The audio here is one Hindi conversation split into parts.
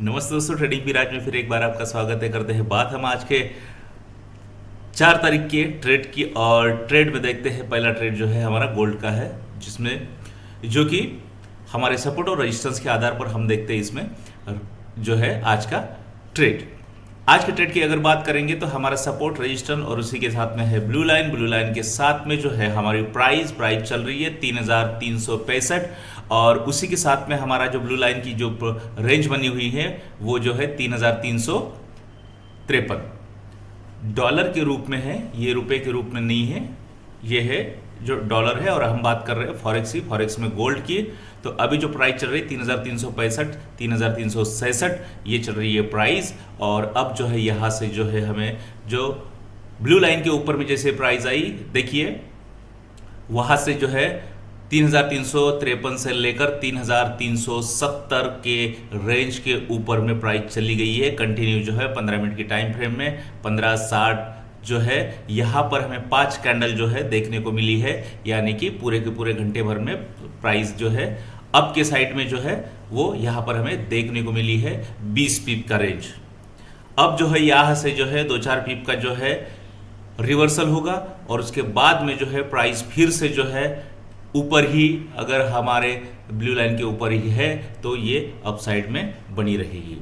नमस्ते दोस्तों, ट्रेडिंग विराज में फिर एक बार आपका स्वागत है। करते हैं बात हम आज के 4 तारीख के ट्रेड की। और ट्रेड में देखते हैं, पहला ट्रेड जो है हमारा गोल्ड का है, जिसमें जो कि हमारे सपोर्ट और रेजिस्टेंस के आधार पर हम देखते हैं इसमें जो है आज का ट्रेड। आज के ट्रेड की अगर बात करेंगे तो हमारा सपोर्ट, रेजिस्टेंस और उसी के साथ में है ब्लू लाइन। ब्लू लाइन के साथ में जो है हमारी प्राइस चल रही है 3365, और उसी के साथ में हमारा जो ब्लू लाइन की जो रेंज बनी हुई है वो जो है 3353 डॉलर के रूप में है, ये रुपए के रूप में नहीं है, ये है जो डॉलर है। और हम बात कर रहे हैं फॉरेक्स की, फॉरेक्स में गोल्ड की। तो अभी जो प्राइस चल रही है 3365, 3366 ये चल रही है प्राइस। और अब जो है यहाँ से जो है हमें जो ब्लू लाइन के ऊपर में जैसे प्राइस आई, देखिए वहाँ से जो है 3353 से लेकर 3370 के रेंज के ऊपर में प्राइस चली गई है। कंटिन्यू जो है 15 मिनट की टाइम फ्रेम में 1560 जो है यहाँ पर हमें 5 कैंडल जो है देखने को मिली है, यानी कि पूरे के पूरे घंटे भर में प्राइस जो है अप के साइड में जो है वो यहाँ पर हमें देखने को मिली है 20 पिप का रेंज। अब जो है यहाँ से जो है 2-4 पिप का जो है रिवर्सल होगा, और उसके बाद में जो है प्राइस फिर से जो है ऊपर ही, अगर हमारे ब्लू लाइन के ऊपर ही है तो ये अपसाइड में बनी रहेगी।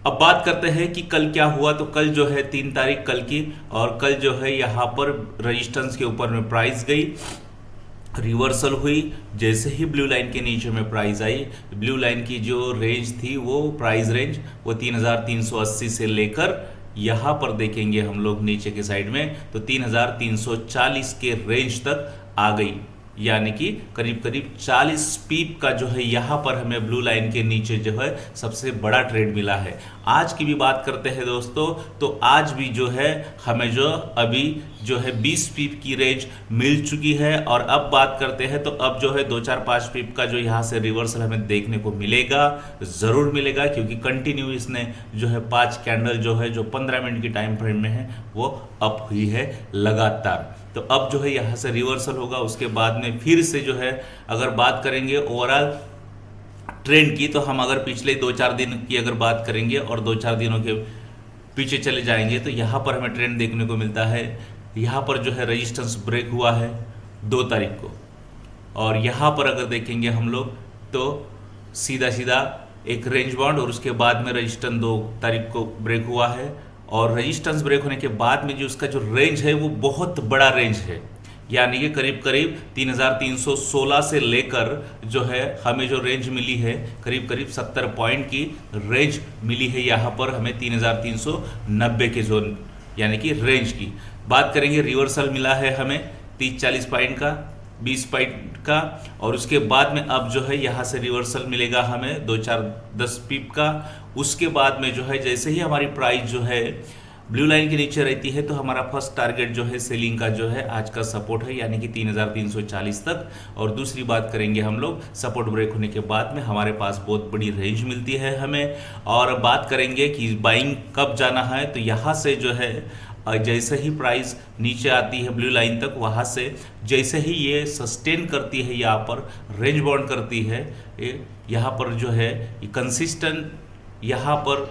अब बात करते हैं कि कल क्या हुआ। तो कल जो है 3 तारीख कल की, और कल जो है यहाँ पर रेजिस्टेंस के ऊपर में प्राइस गई, रिवर्सल हुई। जैसे ही ब्लू लाइन के नीचे में प्राइस आई, ब्लू लाइन की जो रेंज थी वो प्राइस रेंज वो 3380 से लेकर यहाँ पर देखेंगे हम लोग नीचे के साइड में तो 3340 के रेंज तक आ गई, यानी कि करीब करीब 40 पीप का जो है यहाँ पर हमें ब्लू लाइन के नीचे जो है सबसे बड़ा ट्रेड मिला है। आज की भी बात करते हैं दोस्तों, तो आज भी जो है हमें जो अभी जो है 20 पीप की रेंज मिल चुकी है। और अब बात करते हैं तो अब जो है 2-4-5 पीप का जो यहाँ से रिवर्सल हमें देखने को मिलेगा, ज़रूर मिलेगा, क्योंकि कंटिन्यू इसने जो है 5 कैंडल जो है जो 15 मिनट की टाइम फ्रेम में है वो अप हुई है लगातार। तो अब जो है यहाँ से रिवर्सल होगा, उसके बाद में फिर से जो है अगर बात करेंगे ओवरऑल ट्रेंड की, तो हम अगर पिछले 2-4 दिन की अगर बात करेंगे और 2-4 दिनों के पीछे चले जाएंगे तो यहाँ पर हमें ट्रेंड देखने को मिलता है। यहाँ पर जो है रेजिस्टेंस ब्रेक हुआ है 2 तारीख को, और यहाँ पर अगर देखेंगे हम लोग तो सीधा सीधा एक रेंज बाउंड, और उसके बाद में रेजिस्टेंस 2 तारीख को ब्रेक हुआ है। और रेजिस्टेंस ब्रेक होने के बाद में जो उसका जो रेंज है वो बहुत बड़ा रेंज है, यानी कि करीब करीब 3316 से लेकर जो है हमें जो रेंज मिली है करीब करीब 70 पॉइंट की रेंज मिली है यहाँ पर हमें 3390 के जोन, यानी कि रेंज की बात करेंगे। रिवर्सल मिला है हमें 30-40 पॉइंट का, 20 पॉइंट का, और उसके बाद में अब जो है यहाँ से रिवर्सल मिलेगा हमें 2-4-10 पिप का। उसके बाद में जो है जैसे ही हमारी प्राइस जो है ब्लू लाइन के नीचे रहती है तो हमारा फर्स्ट टारगेट जो है सेलिंग का जो है आज का सपोर्ट है, यानी कि 3340 तक। और दूसरी बात करेंगे हम लोग सपोर्ट ब्रेक होने के बाद में हमारे पास बहुत बड़ी रेंज मिलती है हमें। और बात करेंगे कि बाइंग कब जाना है, तो यहाँ से जो है जैसे ही प्राइस नीचे आती है ब्लू लाइन तक, वहाँ से जैसे ही ये सस्टेन करती है, यहाँ पर रेंज बाउंड करती है, यहाँ पर जो है कंसिस्टेंट यहाँ पर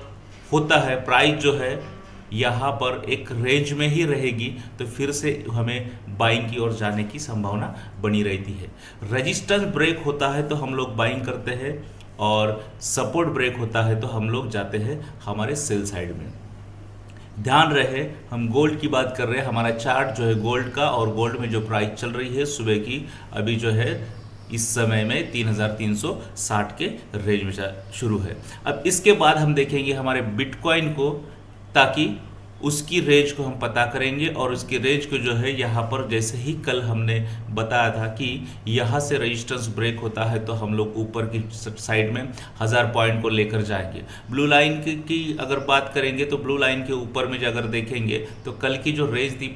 होता है, प्राइस जो है यहाँ पर एक रेंज में ही रहेगी, तो फिर से हमें बाइंग की ओर जाने की संभावना बनी रहती है। रेजिस्टेंस ब्रेक होता है तो हम लोग बाइंग करते हैं, और सपोर्ट ब्रेक होता है तो हम लोग जाते हैं हमारे सेल साइड में। ध्यान रहे हम गोल्ड की बात कर रहे हैं, हमारा चार्ट जो है गोल्ड का, और गोल्ड में जो प्राइस चल रही है सुबह की अभी जो है इस समय में 3360 के रेंज में शुरू है। अब इसके बाद हम देखेंगे हमारे बिटकॉइन को, ताकि उसकी रेंज को हम पता करेंगे। और उसकी रेंज को जो है यहाँ पर जैसे ही कल हमने बताया था कि यहाँ से रेजिस्टेंस ब्रेक होता है तो हम लोग ऊपर की साइड में 1000 पॉइंट को लेकर जाएंगे। ब्लू लाइन की अगर बात करेंगे तो ब्लू लाइन के ऊपर में अगर देखेंगे तो कल की जो रेंज थी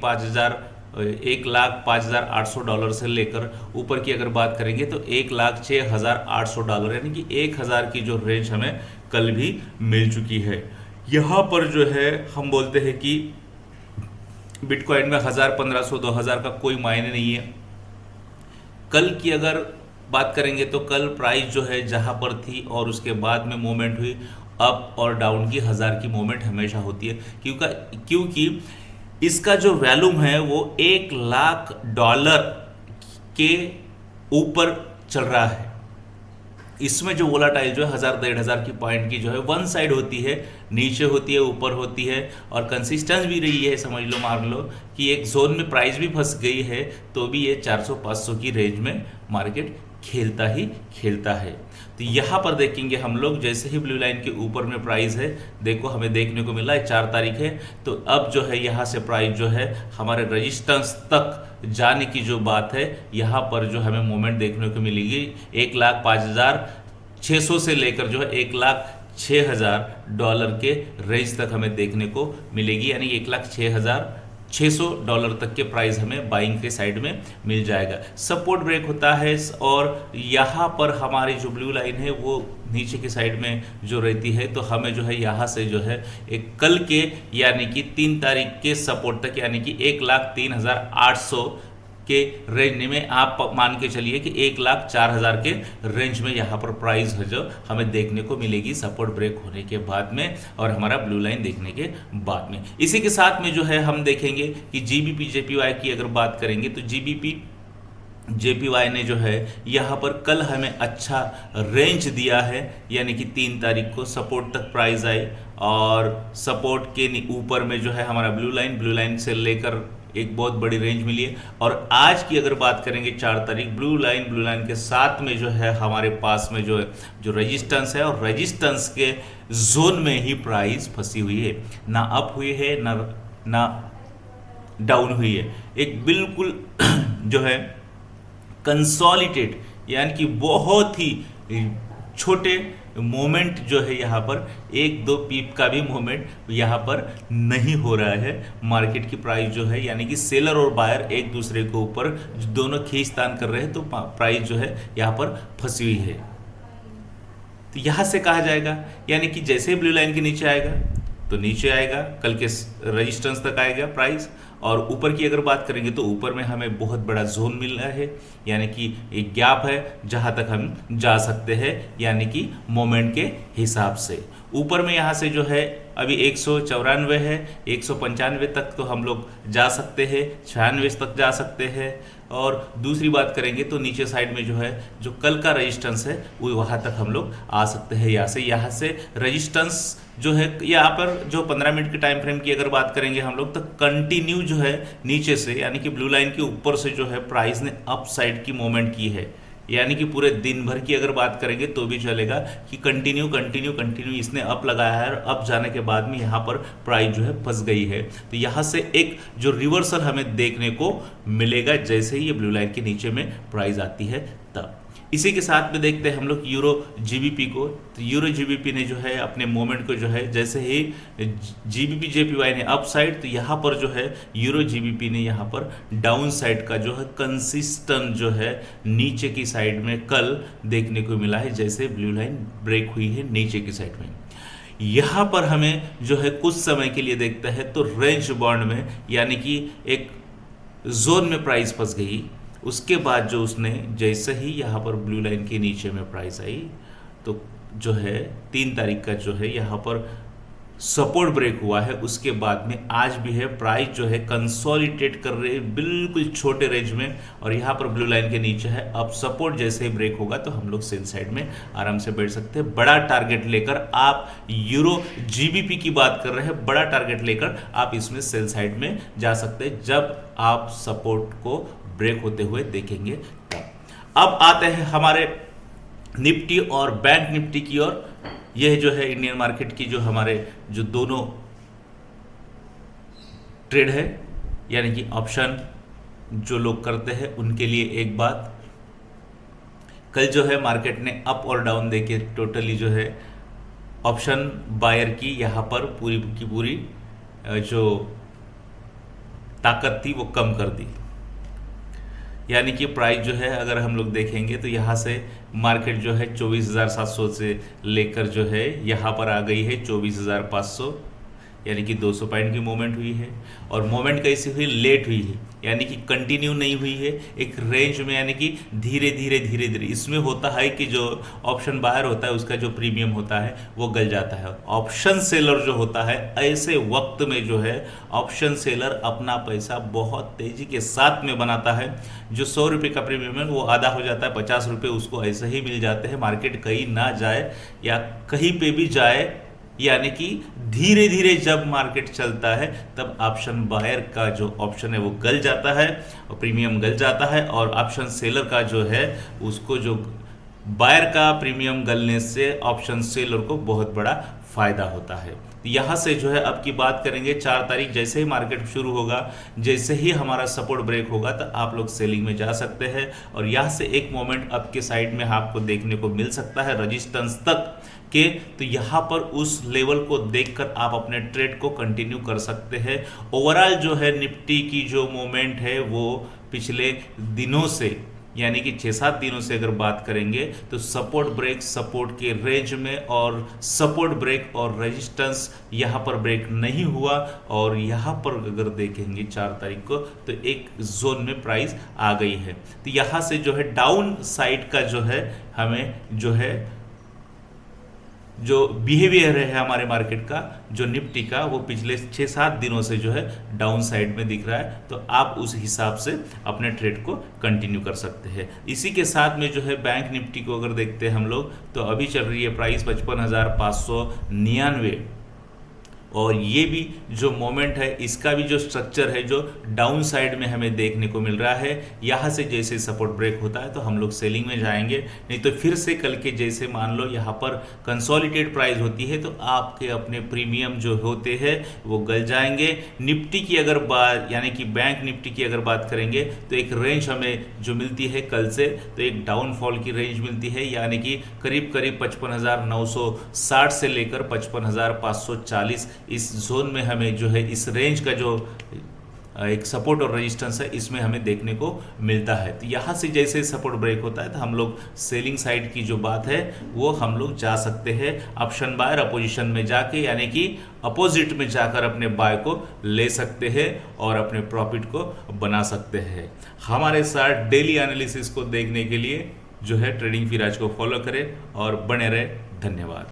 1,05,800 डॉलर से लेकर ऊपर की अगर बात करेंगे तो 1,06,800 डॉलर, यानी कि 1000 की जो रेंज हमें कल भी मिल चुकी है। यहाँ पर जो है हम बोलते हैं कि बिटकॉइन में 1000, 1500, 2000 का कोई मायने नहीं है। कल की अगर बात करेंगे तो कल प्राइस जो है जहाँ पर थी और उसके बाद में मूवमेंट हुई अप और डाउन की, 1000 की मूवमेंट हमेशा होती है, क्योंकि इसका जो वैल्यूम है वो $1,00,000 के ऊपर चल रहा है। इसमें जो वोलाटाइल जो है 1000-1500 की पॉइंट की जो है वन साइड होती है, नीचे होती है, ऊपर होती है, और कंसिस्टेंस भी रही है। समझ लो, मान लो कि एक जोन में प्राइस भी फंस गई है तो भी ये 400-500 की रेंज में मार्केट खेलता ही खेलता है। तो यहाँ पर देखेंगे हम लोग, जैसे ही ब्लू लाइन के ऊपर में प्राइस है, देखो हमें देखने को मिला है 4 तारीख है, तो अब जो है यहाँ से प्राइस जो है हमारे रेजिस्टेंस तक जाने की जो बात है, यहाँ पर जो हमें मूवमेंट देखने को मिलेगी $1,05,600 से लेकर जो है $1,06,000 के रेंज तक हमें देखने को मिलेगी, यानी $1,06,600 तक के प्राइस हमें बाइंग के साइड में मिल जाएगा। सपोर्ट ब्रेक होता है और यहाँ पर हमारी जो ब्लू लाइन है वो नीचे की साइड में जो रहती है, तो हमें जो है यहाँ से जो है एक कल के यानी कि 3 तारीख के सपोर्ट तक, यानी कि 1,03,800 के रेंज में आप मान के चलिए कि 1,04,000 के रेंज में यहाँ पर प्राइस है जो हमें देखने को मिलेगी सपोर्ट ब्रेक होने के बाद में और हमारा ब्लू लाइन देखने के बाद में। इसी के साथ में जो है हम देखेंगे कि जीबीपी जेपीवाई की अगर बात करेंगे तो जीबीपी जेपीवाई ने जो है यहाँ पर कल हमें अच्छा रेंज दिया है, यानी कि 3 तारीख को सपोर्ट तक प्राइस आई और सपोर्ट के ऊपर में जो है हमारा ब्लू लाइन से लेकर एक बहुत बड़ी रेंज मिली है। और आज की अगर बात करेंगे 4 तारीख, ब्लू लाइन के साथ में जो है हमारे पास में जो है जो रेजिस्टेंस है, और रेजिस्टेंस के जोन में ही प्राइस फंसी हुई है, ना अप हुई है ना डाउन हुई है, एक बिल्कुल जो है कंसोलिडेट, यानी कि बहुत ही छोटे मोमेंट जो है यहाँ पर 1-2 पीप का भी मोमेंट यहाँ पर नहीं हो रहा है। मार्केट की प्राइस जो है, यानी कि सेलर और बायर एक दूसरे के ऊपर दोनों खींचतान कर रहे हैं, तो प्राइस जो है यहाँ पर फंसी हुई है। तो यहाँ से कहा जाएगा, यानी कि जैसे ही ब्लू लाइन के नीचे आएगा तो नीचे आएगा, कल के रेजिस्टेंस तक आएगा प्राइस, और ऊपर की अगर बात करेंगे तो ऊपर में हमें बहुत बड़ा जोन मिल रहा है, यानी कि एक गैप है जहां तक हम जा सकते हैं, यानी कि मोमेंट के हिसाब से। ऊपर में यहाँ से जो है अभी 194 है, 195 तक तो हम लोग जा सकते हैं, 96 तक जा सकते हैं। और दूसरी बात करेंगे तो नीचे साइड में जो है जो कल का रेजिस्टेंस है वो वहाँ तक हम लोग आ सकते हैं। यहाँ से रेजिस्टेंस जो है यहाँ पर जो 15 मिनट के टाइम फ्रेम की अगर बात करेंगे हम लोग, तो कंटिन्यू जो है नीचे से, यानी कि ब्लू लाइन के ऊपर से जो है प्राइस ने अप साइड की मूवमेंट की है, यानी कि पूरे दिन भर की अगर बात करेंगे तो भी चलेगा कि कंटिन्यू इसने अप लगाया है, और अप जाने के बाद में यहाँ पर प्राइस जो है फंस गई है। तो यहाँ से एक जो रिवर्सल हमें देखने को मिलेगा जैसे ही ये ब्लू लाइन के नीचे में प्राइस आती है तब। इसी के साथ में देखते हैं हम लोग यूरो जीबीपी को। तो यूरो जीबीपी ने जो है अपने मोमेंट को जो है जैसे ही जीबीपी जेपीवाई ने अप साइड, तो यहाँ पर जो है यूरो जीबीपी ने यहाँ पर डाउन साइड का जो है कंसिस्टेंट जो है नीचे की साइड में कल देखने को मिला है, जैसे ब्लू लाइन ब्रेक हुई है नीचे की साइड में। यहाँ पर हमें जो है कुछ समय के लिए देखता है तो रेंज बॉन्ड में, यानी कि एक जोन में प्राइस फंस गई, उसके बाद जो उसने जैसे ही यहाँ पर ब्लू लाइन के नीचे में प्राइस आई तो जो है 3 तारीख का जो है यहाँ पर सपोर्ट ब्रेक हुआ है। उसके बाद में आज भी है प्राइस जो है कंसोलिडेट कर रहे हैं बिल्कुल छोटे रेंज में, और यहाँ पर ब्लू लाइन के नीचे है। अब सपोर्ट जैसे ही ब्रेक होगा तो हम लोग सेल साइड में आराम से बैठ सकते हैं। बड़ा टारगेट लेकर आप यूरो जीबीपी की बात कर रहे हैं, बड़ा टारगेट लेकर आप इसमें सेल साइड में जा सकते हैं जब आप सपोर्ट को ब्रेक होते हुए देखेंगे तब। अब आते हैं हमारे निफ्टी और बैंक निफ्टी की ओर। यह जो है इंडियन मार्केट की जो हमारे जो दोनों ट्रेड है, यानी कि ऑप्शन जो लोग करते हैं उनके लिए एक बात, कल जो है मार्केट ने अप और डाउन देके टोटली जो है ऑप्शन बायर की यहाँ पर पूरी की पूरी जो ताकत थी वो कम कर दी, यानी कि प्राइस जो है अगर हम लोग देखेंगे तो यहाँ से मार्केट जो है 24,700 से लेकर जो है यहाँ पर आ गई है 24,500, यानी कि 200 पॉइंट की मूवमेंट हुई है। और मूवमेंट कैसी हुई, लेट हुई है, यानी कि कंटिन्यू नहीं हुई है, एक रेंज में, यानी कि धीरे धीरे धीरे धीरे। इसमें होता है कि जो ऑप्शन बायर होता है उसका जो प्रीमियम होता है वो गल जाता है। ऑप्शन सेलर जो होता है, ऐसे वक्त में जो है ऑप्शन सेलर अपना पैसा बहुत तेजी के साथ में बनाता है। जो 100 रुपये का प्रीमियम है वो आधा हो जाता है, 50 रुपये उसको ऐसे ही मिल जाते हैं, मार्केट कहीं ना जाए या कहीं पे भी जाए। यानी कि धीरे धीरे जब मार्केट चलता है तब ऑप्शन बायर का जो ऑप्शन है वो गल जाता है और प्रीमियम गल जाता है, और ऑप्शन सेलर का जो है उसको जो बायर का प्रीमियम गलने से ऑप्शन सेलर को बहुत बड़ा फायदा होता है। यहाँ से जो है अब की बात करेंगे, 4 तारीख जैसे ही मार्केट शुरू होगा, जैसे ही हमारा सपोर्ट ब्रेक होगा तो आप लोग सेलिंग में जा सकते हैं। और यहाँ से एक मोमेंट अप के साइड में आपको देखने को मिल सकता है रेजिस्टेंस तक के, तो यहाँ पर उस लेवल को देखकर आप अपने ट्रेड को कंटिन्यू कर सकते हैं। ओवरऑल जो है निफ्टी की जो मोमेंट है वो पिछले दिनों से, यानी कि 6-7 दिनों से अगर बात करेंगे तो सपोर्ट ब्रेक सपोर्ट के रेंज में, और सपोर्ट ब्रेक और रेजिस्टेंस यहाँ पर ब्रेक नहीं हुआ। और यहाँ पर अगर देखेंगे 4 तारीख को तो एक जोन में प्राइस आ गई है। तो यहाँ से जो है डाउन साइड का जो है हमें जो है जो बिहेवियर है हमारे मार्केट का, जो निफ्टी का, वो पिछले 6-7 दिनों से जो है डाउन साइड में दिख रहा है। तो आप उस हिसाब से अपने ट्रेड को कंटिन्यू कर सकते हैं। इसी के साथ में जो है बैंक निफ्टी को अगर देखते हैं हम लोग तो अभी चल रही है प्राइस 55,599, और ये भी जो मोमेंट है इसका भी जो स्ट्रक्चर है जो डाउन साइड में हमें देखने को मिल रहा है। यहाँ से जैसे सपोर्ट ब्रेक होता है तो हम लोग सेलिंग में जाएंगे, नहीं तो फिर से कल के जैसे मान लो यहाँ पर कंसोलिडेट प्राइस होती है तो आपके अपने प्रीमियम जो होते हैं वो गल जाएंगे। निफ्टी की अगर बात, यानी कि बैंक निफ्टी की अगर बात करेंगे तो एक रेंज हमें जो मिलती है कल से, तो एक डाउनफॉल की रेंज मिलती है, यानी कि करीब करीब 55,960 से लेकर 55,540 इस जोन में हमें जो है इस रेंज का जो एक सपोर्ट और रेजिस्टेंस है इसमें हमें देखने को मिलता है। तो यहाँ से जैसे सपोर्ट ब्रेक होता है तो हम लोग सेलिंग साइड की जो बात है वो हम लोग जा सकते हैं ऑप्शन बायर अपोजिशन में जाके, यानी कि अपोजिट में जाकर अपने बाय को ले सकते हैं और अपने प्रॉफिट को बना सकते हैं। हमारे साथ डेली एनालिसिस को देखने के लिए जो है ट्रेडिंग फिराज को फॉलो करें और बने रहे। धन्यवाद।